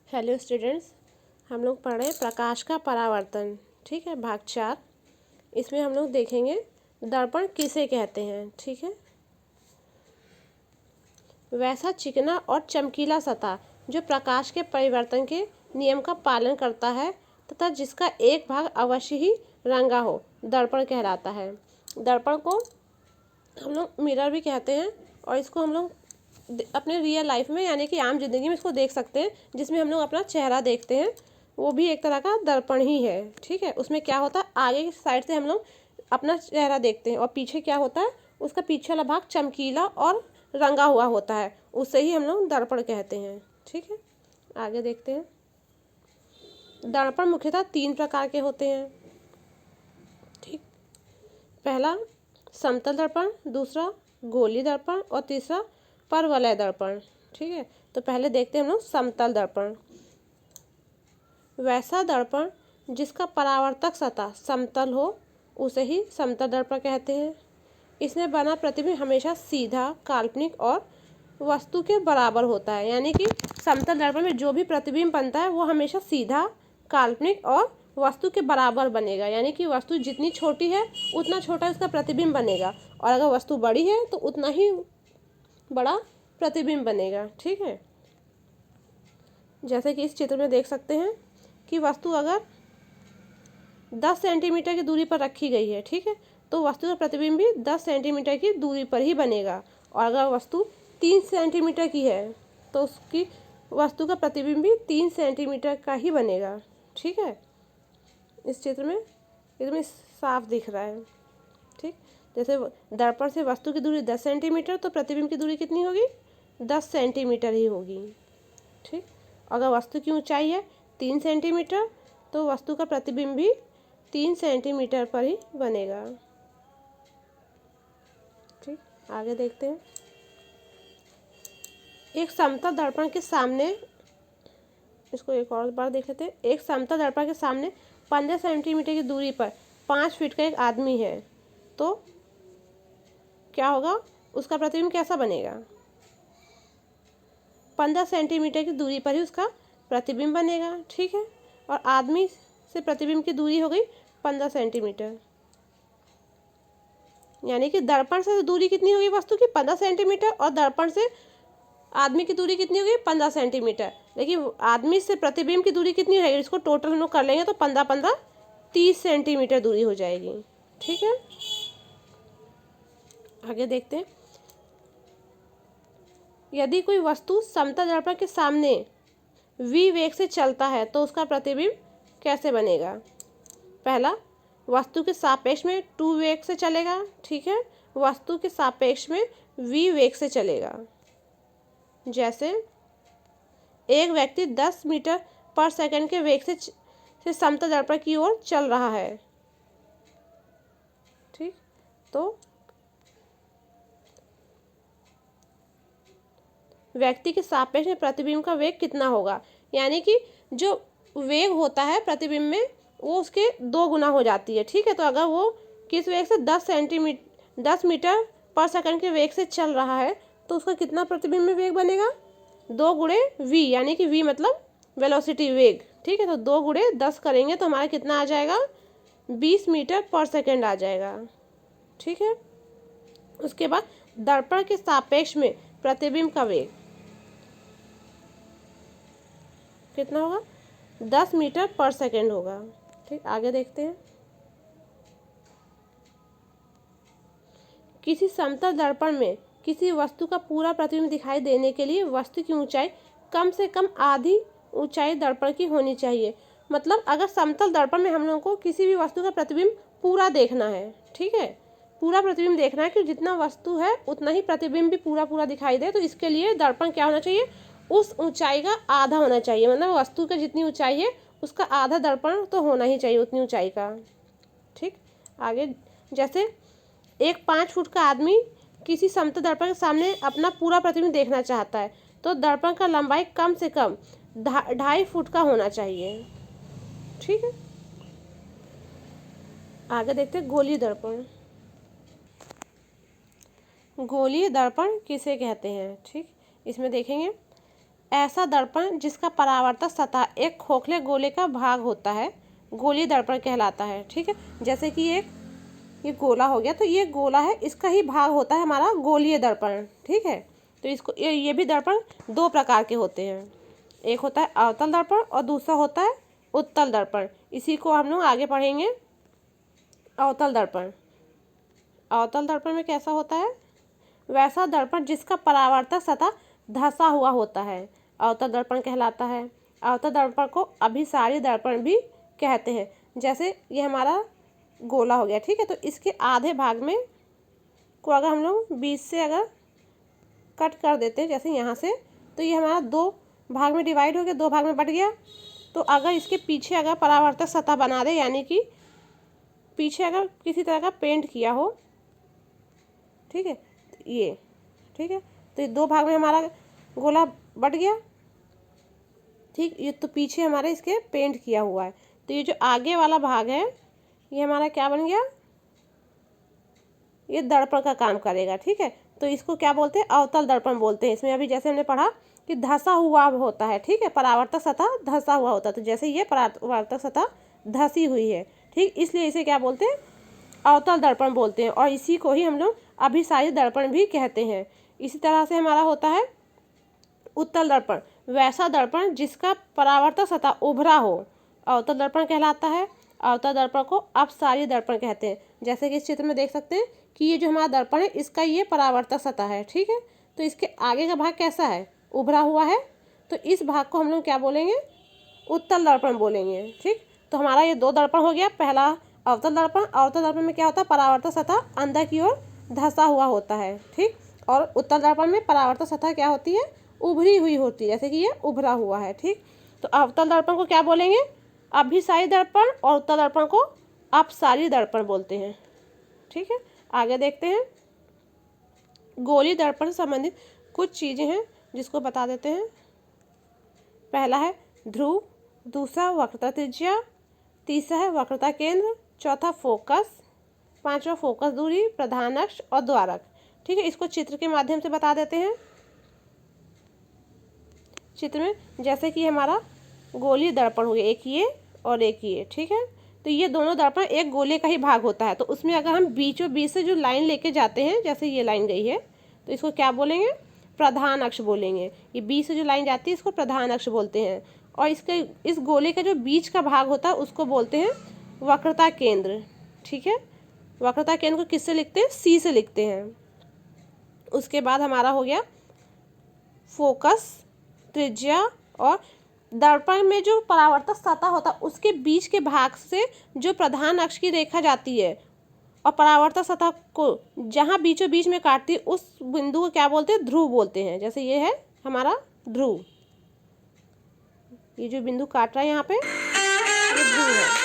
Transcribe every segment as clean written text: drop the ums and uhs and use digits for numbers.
Hello students, हम लोग पढ़ रहे हैं प्रकाश का परावर्तन। ठीक है, भाग 4। इसमें हम लोग देखेंगे दर्पण किसे कहते हैं। ठीक है, वैसा चिकना और चमकीला सतह जो प्रकाश के परिवर्तन के नियम का पालन करता है तथा जिसका एक भाग अवश्य ही रंगा हो, दर्पण कहलाता है। दर्पण को हम लोग मिरर भी कहते हैं और इसको हम लोग अपने रियल लाइफ में यानी कि आम जिंदगी में इसको देख सकते हैं, जिसमें हम लोग अपना चेहरा देखते हैं, वो भी एक तरह का दर्पण ही है। ठीक है, उसमें क्या होता है, आगे की साइड से हम लोग अपना चेहरा देखते हैं और पीछे क्या होता है, उसका पीछे वाला भाग चमकीला और रंगा हुआ होता है, उससे ही हम लोग दर्पण कहते हैं। ठीक है, आगे देखते हैं। दर्पण मुख्यतः 3 प्रकार के होते हैं। ठीक, पहला समतल दर्पण, दूसरा गोलीय दर्पण और तीसरा परवलय दर्पण। ठीक है, तो पहले देखते हैं हम लोग समतल दर्पण। वैसा दर्पण जिसका परावर्तक सतह समतल हो उसे ही समतल दर्पण कहते हैं। इसमें बना प्रतिबिंब हमेशा सीधा, काल्पनिक और वस्तु के बराबर होता है। यानी कि समतल दर्पण में जो भी प्रतिबिंब बनता है वो हमेशा सीधा, काल्पनिक और वस्तु के बराबर बनेगा। यानी कि वस्तु जितनी छोटी है उतना छोटा उसका प्रतिबिंब बनेगा, और अगर वस्तु बड़ी है तो उतना ही बड़ा प्रतिबिंब बनेगा। ठीक है, जैसे कि इस चित्र में देख सकते हैं कि वस्तु अगर 10 सेंटीमीटर की दूरी पर रखी गई है, ठीक है, तो वस्तु का प्रतिबिंब भी 10 सेंटीमीटर की दूरी पर ही बनेगा। और अगर वस्तु 3 सेंटीमीटर की है तो उसकी वस्तु का प्रतिबिंब भी 3 सेंटीमीटर का ही बनेगा। ठीक है, इस चित्र में एकदम साफ दिख रहा है। ठीक, जैसे दर्पण से वस्तु की दूरी 10 सेंटीमीटर तो प्रतिबिंब की दूरी कितनी होगी, 10 सेंटीमीटर ही होगी। ठीक, अगर वस्तु की ऊंचाई है 3 सेंटीमीटर तो वस्तु का प्रतिबिंब भी 3 सेंटीमीटर पर ही बनेगा। ठीक, आगे देखते हैं। एक समतल दर्पण के सामने, इसको एक और बार देख लेते हैं। एक समतल दर्पण के सामने 15 सेंटीमीटर की दूरी पर 5 फीट का एक आदमी है तो क्या होगा, उसका प्रतिबिंब कैसा बनेगा, 15 सेंटीमीटर की दूरी पर ही उसका प्रतिबिंब बनेगा। ठीक है, और आदमी से प्रतिबिंब की दूरी हो गई 15 सेंटीमीटर, यानी कि दर्पण से दूरी कितनी होगी वस्तु की, 15 सेंटीमीटर, और दर्पण से आदमी की दूरी कितनी होगी, 15 सेंटीमीटर। लेकिन आदमी से प्रतिबिंब की दूरी कितनी रहेगी, इसको टोटल हम लोग कर लेंगे तो 15 30 सेंटीमीटर दूरी हो जाएगी। ठीक है, आगे देखते हैं। यदि कोई वस्तु समतल दर्पण के सामने v वेग से चलता है तो उसका प्रतिबिंब कैसे बनेगा। पहला, वस्तु के सापेक्ष में 2 वेग से चलेगा। ठीक है, वस्तु के सापेक्ष में v वेग से चलेगा। जैसे एक व्यक्ति 10 मीटर पर सेकंड के वेग से समतल दर्पण की ओर चल रहा है। ठीक, तो व्यक्ति के सापेक्ष में प्रतिबिंब का वेग कितना होगा, यानी कि जो वेग होता है प्रतिबिंब में वो उसके 2 गुना हो जाती है। ठीक है, तो अगर वो किस वेग से 10 मीटर पर सेकंड के वेग से चल रहा है तो उसका कितना प्रतिबिंब में वेग बनेगा, 2 गुणे v, यानी कि v मतलब वेलोसिटी, वेग। ठीक है, तो 2 गुणे 10 करेंगे तो हमारा कितना आ जाएगा, 20 मीटर पर सेकंड आ जाएगा। ठीक है, उसके बाद दर्पण के सापेक्ष में प्रतिबिंब का वेग कितना होगा, 10 मीटर पर सेकंड होगा। ठीक, आगे देखते हैं। किसी समतल दर्पण में किसी वस्तु का पूरा प्रतिबिंब दिखाई देने के लिए वस्तु की ऊंचाई कम से कम आधी ऊंचाई दर्पण की होनी चाहिए। मतलब अगर समतल दर्पण में हम लोगों को किसी भी वस्तु का प्रतिबिंब पूरा देखना है, ठीक है, पूरा प्रतिबिंब देखना है कि जितना वस्तु है उतना ही प्रतिबिंब भी पूरा पूरा दिखाई दे, तो इसके लिए दर्पण क्या होना चाहिए, उस ऊंचाई का आधा होना चाहिए। मतलब वस्तु का जितनी ऊंचाई है उसका आधा दर्पण तो होना ही चाहिए उतनी ऊंचाई का। ठीक, आगे जैसे एक 5 फुट का आदमी किसी समतल दर्पण के सामने अपना पूरा प्रतिबिंब देखना चाहता है तो दर्पण का लंबाई कम से कम 2.5 फुट का होना चाहिए। ठीक है, आगे देखते हैं गोलीय दर्पण। गोलीय दर्पण किसे कहते हैं। ठीक, इसमें देखेंगे ऐसा दर्पण जिसका परावर्तक सतह एक खोखले गोले का भाग होता है गोलीय दर्पण कहलाता है। ठीक है, जैसे कि ये गोला हो गया, तो ये गोला है, इसका ही भाग होता है हमारा गोलीय दर्पण। ठीक है, तो इसको ये भी दर्पण दो प्रकार के होते हैं, एक होता है अवतल दर्पण और दूसरा होता है उत्तल दर्पण। इसी को हम लोग आगे पढ़ेंगे। अवतल दर्पण, अवतल दर्पण में कैसा होता है? वैसा दर्पण जिसका परावर्तक सतह धंसा हुआ होता है अवतल दर्पण कहलाता है। अवतल दर्पण को अभिसारी दर्पण भी कहते हैं। जैसे ये हमारा गोला हो गया, ठीक है, तो इसके आधे भाग में को अगर हम लोग बीच से अगर कट कर देते हैं, जैसे यहाँ से, तो ये हमारा दो भाग में डिवाइड हो गया, दो भाग में बट गया। तो अगर इसके पीछे अगर परावर्तक सतह बना दे, यानी कि पीछे अगर किसी तरह का पेंट किया हो, ठीक है, ये, ठीक है, तो ये दो भाग में हमारा गोला बट गया। ठीक, ये तो पीछे हमारे इसके पेंट किया हुआ है, तो ये जो आगे वाला भाग है ये हमारा क्या बन गया? ये दर्पण का काम करेगा। ठीक है, तो इसको क्या बोलते हैं? अवतल दर्पण बोलते हैं। इसमें अभी जैसे हमने पढ़ा कि धंसा हुआ होता है, ठीक है, परावर्तक सतह धंसा हुआ होता है, तो जैसे ये परावर्तक सतह धंसी हुई है, ठीक, इसलिए इसे क्या बोलते हैं? अवतल दर्पण बोलते हैं, और इसी को ही हम लोग अभिसारी दर्पण भी कहते हैं। इसी तरह से हमारा होता है उत्तल दर्पण, वैसा दर्पण जिसका परावर्तक सतह उभरा हो अवतल दर्पण कहलाता है। अवतल दर्पण को अपसारी दर्पण कहते हैं। जैसे कि इस चित्र में देख सकते हैं कि ये जो हमारा दर्पण है, इसका ये परावर्तक सतह है, ठीक है, तो इसके आगे का भाग कैसा है? उभरा हुआ है, तो इस भाग को हम लोग क्या बोलेंगे? उत्तल दर्पण बोलेंगे। ठीक, तो हमारा ये दो दर्पण हो गया। पहला अवतल दर्पण, अवतल दर्पण में क्या होता है? परावर्तक सतह अंदर की ओर धंसा हुआ होता है, ठीक, और उत्तल दर्पण में परावर्तक सतह क्या होती है? उभरी हुई होती है, जैसे कि ये उभरा हुआ है। ठीक, तो अवतल दर्पण को क्या बोलेंगे? अभिसारी दर्पण, और उत्तल दर्पण को अपसारी दर्पण बोलते हैं। ठीक है, आगे देखते हैं। गोलीय दर्पण से संबंधित कुछ चीज़ें हैं जिसको बता देते हैं। पहला है ध्रुव, दूसरा वक्रता त्रिज्या, तीसरा है वक्रता केंद्र, चौथा फोकस, पांचवा फोकस दूरी, प्रधान अक्ष और द्वारक। ठीक है, इसको चित्र के माध्यम से बता देते हैं। चित्र में जैसे कि हमारा गोलीय दर्पण हो गया, एक ये और एक ये, ठीक है, तो ये दोनों दर्पण एक गोले का ही भाग होता है। तो उसमें अगर हम बीचों बीच से जो लाइन लेके जाते हैं, जैसे ये लाइन गई है, तो इसको क्या बोलेंगे? प्रधान अक्ष बोलेंगे। ये बीच से जो लाइन जाती है इसको प्रधान अक्ष बोलते हैं। और इसके इस गोले का जो बीच का भाग होता है उसको बोलते हैं वक्रता केंद्र। ठीक है, वक्रता केंद्र को किससे लिखते हैं? सी से लिखते हैं। उसके बाद हमारा हो गया फोकस, त्रिज्या, और दर्पण में जो परावर्तक सतह होता है उसके बीच के भाग से जो प्रधान अक्ष की रेखा जाती है और परावर्तक सतह को जहाँ बीचों बीच में काटती है उस बिंदु को क्या बोलते हैं? ध्रुव बोलते हैं। जैसे ये है हमारा ध्रुव, ये जो बिंदु काट रहा है यहाँ पे, ये ध्रुव है।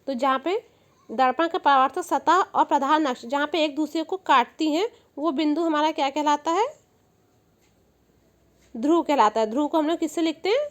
तो जहाँ पे दर्पण का परावर्तक सतह और प्रधान अक्ष जहाँ पे एक दूसरे को काटती हैं, वो बिंदु हमारा क्या कहलाता है? ध्रुव कहलाता है। ध्रुव को हम लोग किससे लिखते हैं?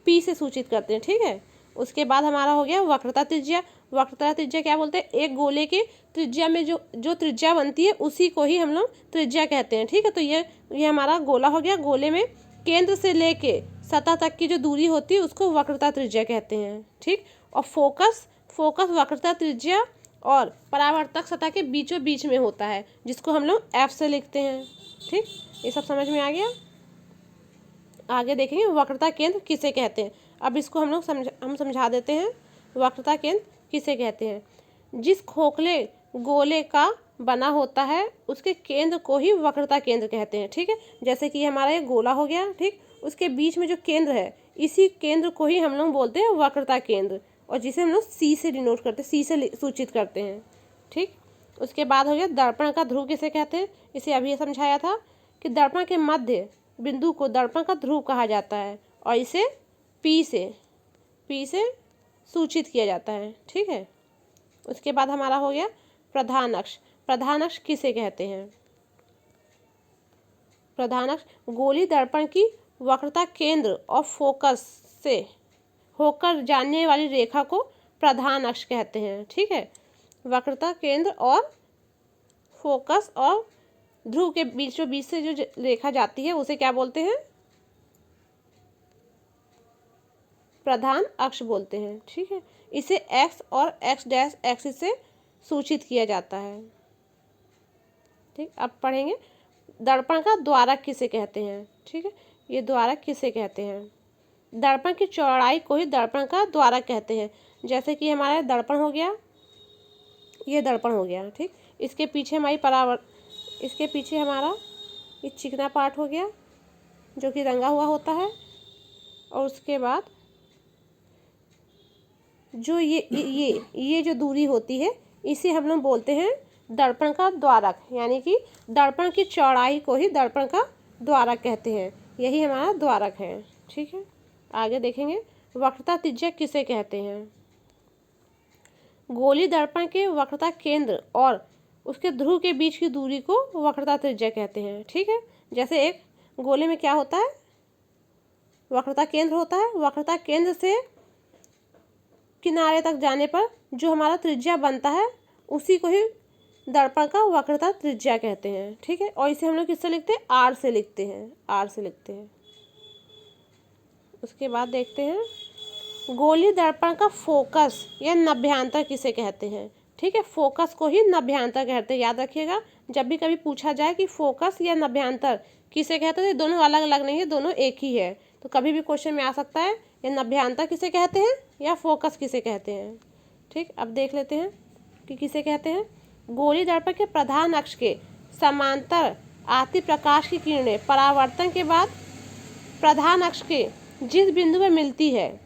पी से सूचित करते हैं। ठीक है, उसके बाद हमारा हो गया वक्रता त्रिज्या। वक्रता त्रिज्या क्या बोलते हैं? एक गोले के त्रिज्या में जो त्रिज्या बनती है उसी को ही हम लोग त्रिज्या कहते हैं। ठीक है, तो ये हमारा गोला हो गया। गोले में केंद्र से लेके सतह तक की जो दूरी होती है उसको वक्रता त्रिज्या कहते हैं। ठीक, और फोकस वक्रता त्रिज्या और परावर्तक सतह के बीचों बीच में होता है, जिसको हम लोग एफ से लिखते हैं। ठीक, ये सब समझ में आ गया। आगे देखेंगे वक्रता केंद्र किसे कहते हैं। अब इसको हम समझा देते हैं। वक्रता केंद्र किसे कहते हैं? जिस खोखले गोले का बना होता है उसके केंद्र को ही वक्रता केंद्र कहते हैं। ठीक है, जैसे कि हमारा ये गोला हो गया, ठीक, उसके बीच में जो केंद्र है इसी केंद्र को ही हम लोग बोलते हैं वक्रता केंद्र, और जिसे हम लोग सी से डिनोट करते हैं, सी से सूचित करते हैं। ठीक, उसके बाद हो गया दर्पण का ध्रुव किसे कहते हैं। इसे अभी समझाया था कि दर्पण के मध्य बिंदु को दर्पण का ध्रुव कहा जाता है और इसे पी से सूचित किया जाता है। ठीक है, उसके बाद हमारा हो गया प्रधान अक्ष। प्रधान अक्ष किसे कहते हैं? प्रधान अक्ष गोलीय दर्पण की वक्रता केंद्र और फोकस से होकर जाने वाली रेखा को प्रधान अक्ष कहते हैं। ठीक है, वक्रता केंद्र और फोकस और ध्रुव के बीचों बीच से जो रेखा जाती है उसे क्या बोलते हैं? प्रधान अक्ष बोलते हैं। ठीक है, इसे एक्स और एक्स डैश एक्सिस से सूचित किया जाता है। ठीक, अब पढ़ेंगे दर्पण का द्वारक किसे कहते हैं। ठीक है, ये द्वारक किसे कहते हैं? दर्पण की चौड़ाई को ही दर्पण का द्वारक कहते हैं। जैसे कि हमारा दर्पण हो गया, ये दर्पण हो गया। ठीक, इसके पीछे हमारा ये चिकना पार्ट हो गया जो कि रंगा हुआ होता है, और उसके बाद जो ये जो दूरी होती है इसे हम लोग बोलते हैं दर्पण का द्वारक, यानी कि दर्पण की चौड़ाई को ही दर्पण का द्वारक कहते हैं। यही हमारा द्वारक है। ठीक है, आगे देखेंगे वक्रता त्रिज्या किसे कहते हैं। गोली दर्पण के वक्रता केंद्र और उसके ध्रुव के बीच की दूरी को वक्रता त्रिज्या कहते हैं। ठीक है, जैसे एक गोले में क्या होता है, वक्रता केंद्र होता है। वक्रता केंद्र से किनारे तक जाने पर जो हमारा त्रिज्या बनता है उसी को ही दर्पण का वक्रता त्रिज्या कहते हैं। ठीक है, और इसे हम लोग किससे लिखते हैं? आर से लिखते हैं, आर से लिखते हैं। उसके बाद देखते हैं गोली दर्पण का फोकस या नभ्यांतर किसे कहते हैं। ठीक है, फोकस को ही नभ्यांतर कहते हैं। याद रखिएगा, जब भी कभी पूछा जाए कि फोकस या नभ्यांतर किसे कहते हैं, दोनों अलग अलग नहीं है, दोनों एक ही है। तो कभी भी क्वेश्चन में आ सकता है या नभ्यांतर किसे कहते हैं या फोकस किसे कहते हैं। ठीक, अब देख लेते हैं कि किसे कहते हैं। गोली दर्पण के प्रधान अक्ष के समांतर आती प्रकाश की किरणें परावर्तन के बाद प्रधान अक्ष के जिस बिंदु में मिलती है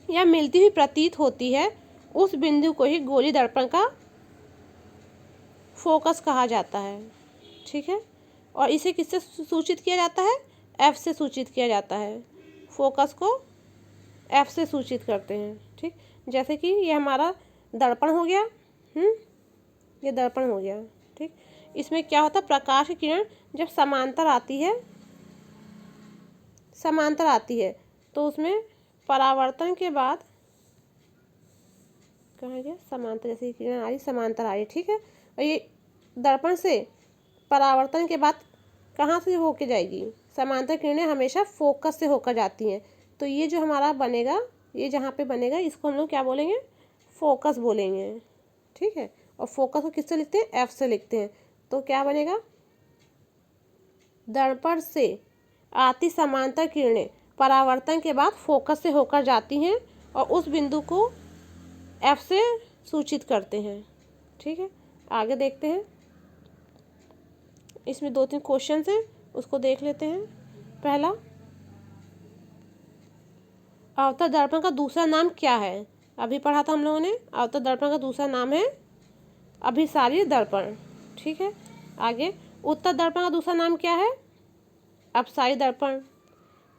या मिलती हुई प्रतीत होती है उस बिंदु को ही गोली दर्पण का फोकस कहा जाता है। ठीक है, और इसे किससे सूचित किया जाता है? एफ से सूचित किया जाता है। फोकस को एफ से सूचित करते हैं। ठीक, जैसे कि ये हमारा दर्पण हो गया। ये दर्पण हो गया। ठीक, इसमें क्या होता है, प्रकाश की किरण जब समांतर आती है तो उसमें परावर्तन के बाद कहाँ गया, समांतर, जैसे किरण आ रही समांतर आ रही। ठीक है, और ये दर्पण से परावर्तन के बाद कहाँ से होके जाएगी? समांतर किरणें हमेशा फोकस से होकर जाती हैं। तो ये जो हमारा बनेगा, ये जहाँ पे बनेगा इसको हम लोग क्या बोलेंगे? फोकस बोलेंगे। ठीक है, और फोकस को किससे लिखते हैं? एफ से लिखते हैं। तो क्या बनेगा? दर्पण से आती समांतर किरणें परावर्तन के बाद फोकस से होकर जाती हैं और उस बिंदु को एफ से सूचित करते हैं। ठीक है, आगे देखते हैं। इसमें 2-3 क्वेश्चन हैं, उसको देख लेते हैं। पहला, अवतल दर्पण का दूसरा नाम क्या है? अभी पढ़ा था हम लोगों ने। अवतल दर्पण का दूसरा नाम है अभिसारी दर्पण। ठीक है, आगे उत्तल दर्पण का दूसरा नाम क्या है? अपसारी दर्पण।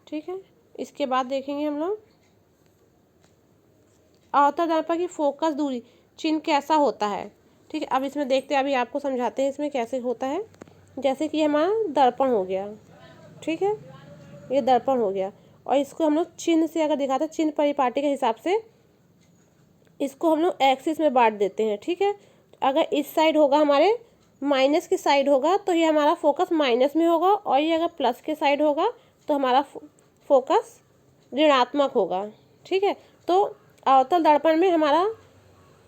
ठीक है, इसके बाद देखेंगे हम लोग अवतल दर्पण की फोकस दूरी चिन्ह कैसा होता है। ठीक है, अब इसमें देखते हैं, अभी आपको समझाते हैं इसमें कैसे होता है। जैसे कि हमारा दर्पण हो गया। ठीक है, ये दर्पण हो गया और इसको हम लोग चिन्ह से अगर दिखाते हैं, चिन्ह परिपाटी के हिसाब से इसको हम लोग एक्सिस में बांट देते हैं। ठीक है, अगर इस साइड होगा हमारे माइनस की साइड होगा तो ये हमारा फोकस माइनस में होगा, और ये अगर प्लस के साइड होगा तो हमारा फोकस ऋणात्मक होगा। ठीक है, तो अवतल दर्पण में हमारा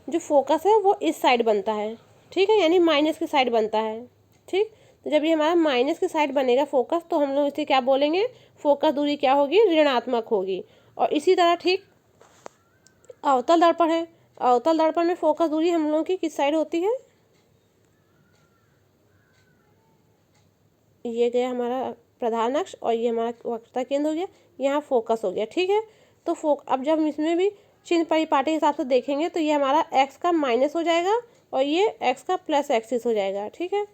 जो फोकस है वो इस साइड बनता है। ठीक है, यानी माइनस की साइड बनता है। ठीक, तो जब ये हमारा माइनस की साइड बनेगा फोकस, तो हम लोग इसे क्या बोलेंगे? फोकस दूरी क्या होगी? ऋणात्मक होगी। और इसी तरह ठीक अवतल दर्पण है। अवतल दर्पण में फोकस दूरी हम लोगों की किस साइड होती है? ये गया हमारा प्रधान अक्ष और ये हमारा वक्रता केंद्र हो गया, यहाँ फोकस हो गया। ठीक है, तो अब जब हम इसमें भी चिन्ह परिपाटी के हिसाब से देखेंगे तो ये हमारा एक्स का माइनस हो जाएगा और ये एक्स का प्लस एक्सिस हो जाएगा। ठीक है,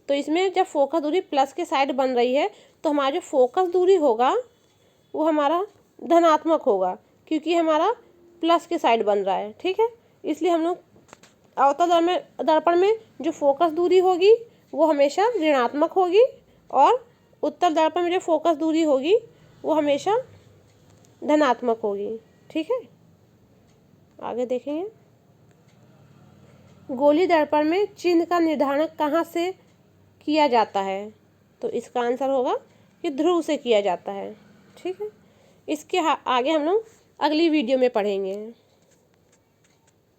तो इसमें जब फोकस दूरी प्लस के साइड बन रही है तो हमारा जो फोकस दूरी होगा वो हमारा धनात्मक होगा, क्योंकि हमारा प्लस के साइड बन रहा है। ठीक है, इसलिए हम लोग अवतल दर्पण में जो फोकस दूरी होगी वो हमेशा ऋणात्मक होगी और उत्तल दर्पण में जो फोकस दूरी होगी वो हमेशा धनात्मक होगी। ठीक है, आगे देखेंगे। गोलीय दर्पण में चिन्ह का निर्धारण कहाँ से किया जाता है? तो इसका आंसर होगा कि ध्रुव से किया जाता है। ठीक है, इसके आगे हम लोग अगली वीडियो में पढ़ेंगे।